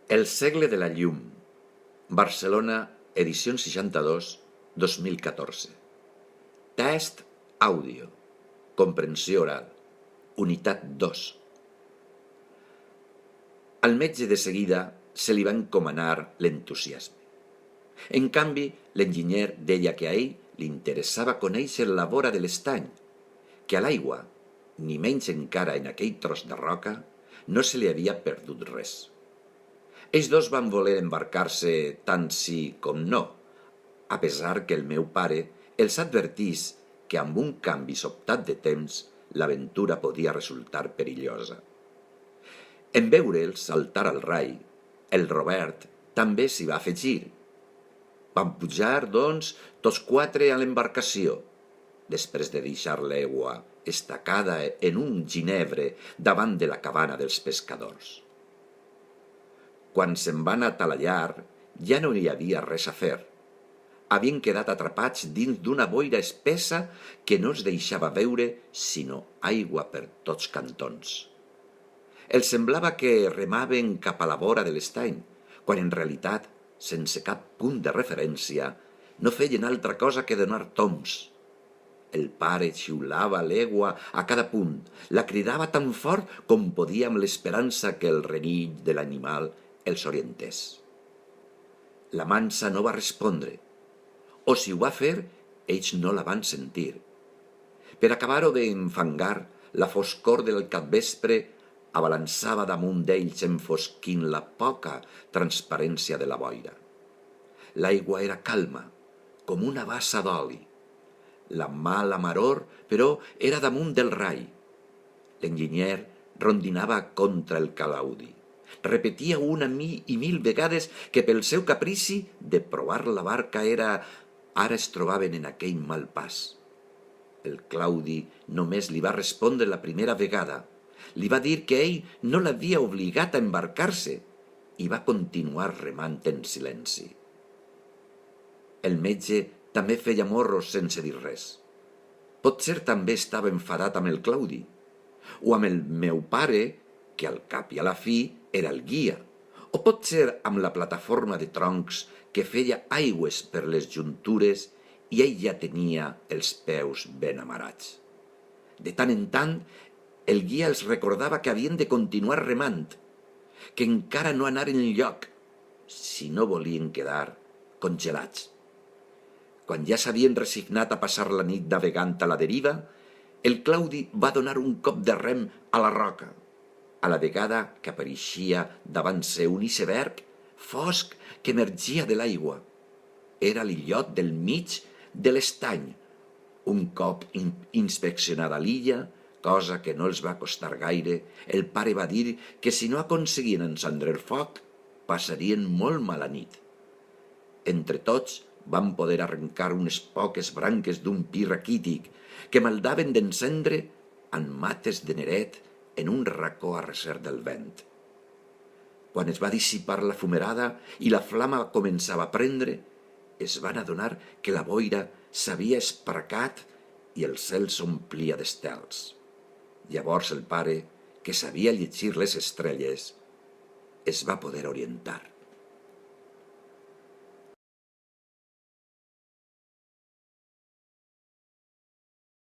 El segle de la llum. Barcelona, edició 62, 2014. Test àudio. Comprensió oral. Unitat 2. Al metge de seguida se li va encomanar l'entusiasme. En canvi, l'enginyer deia que a ell li interessava conèixer la vora de l'estany, que a l'aigua, ni menys encara en aquell tros de roca, no se li havia perdut res. Ells dos van voler embarcar-se tant sí com no, a pesar que el meu pare els advertís que amb un canvi sobtat de temps l'aventura podia resultar perillosa. En veure'ls saltar al rai, el Robert també s'hi va afegir. Van pujar, doncs, tots quatre a l'embarcació, després de deixar l'egua estacada en un ginebre davant de la cabana dels pescadors. Quan se'n van atalallar, ja no hi havia res a fer. Havien quedat atrapats dins d'una boira espessa que no es deixava veure sinó aigua per tots cantons. Els semblava que remaven cap a la vora de l'estany, quan en realitat, sense cap punt de referència, no feien altra cosa que donar tombs. El pare xiulava l'egua a cada punt, la cridava tan fort com podia amb l'esperança que el renill de l'animal els orientés. La mansa no va respondre, o si ho va fer, ells no la van sentir. Per acabar-ho d'enfangar, la foscor del capvespre abalançava damunt d'ells enfosquint la poca transparència de la boira. L'aigua era calma, com una bassa d'oli. La mala maror, però, era damunt del rai. L'enginyer rondinava contra el calaudi. Repetia una i mil vegades que pel seu caprici de provar la barca ara es trobaven en aquell mal pas. El Claudi només li va respondre la primera vegada. Li va dir que ell no l'havia obligat a embarcar-se i va continuar remant en silenci. El metge també feia morros sense dir res. Potser també estava enfadat amb el Claudi, o amb el meu pare, que al cap i a la fi era el guia, o potser amb la plataforma de troncs que feia aigües per les juntures i ell ja tenia els peus ben amarats. De tant en tant, el guia els recordava que havien de continuar remant, que encara no anaren enlloc, si no volien quedar congelats. Quan ja s'havien resignat a passar la nit navegant a la deriva, el Claudi va donar un cop de rem a la roca, a la vegada que apareixia davant seu un iceberg fosc que emergia de l'aigua. Era l'illot del mig de l'estany. Un cop inspeccionada l'illa, cosa que no els va costar gaire, el pare va dir que si no aconseguien encendre el foc, passarien molt mala nit. Entre tots van poder arrencar unes poques branques d'un pi raquític que maldaven d'encendre en mates de neret en un racó a recer del vent. Quan es va dissipar la fumerada i la flama començava a prendre, es van adonar que la boira s'havia esparracat i el cel s'omplia d'estels. Llavors el pare, que sabia llegir les estrelles, es va poder orientar.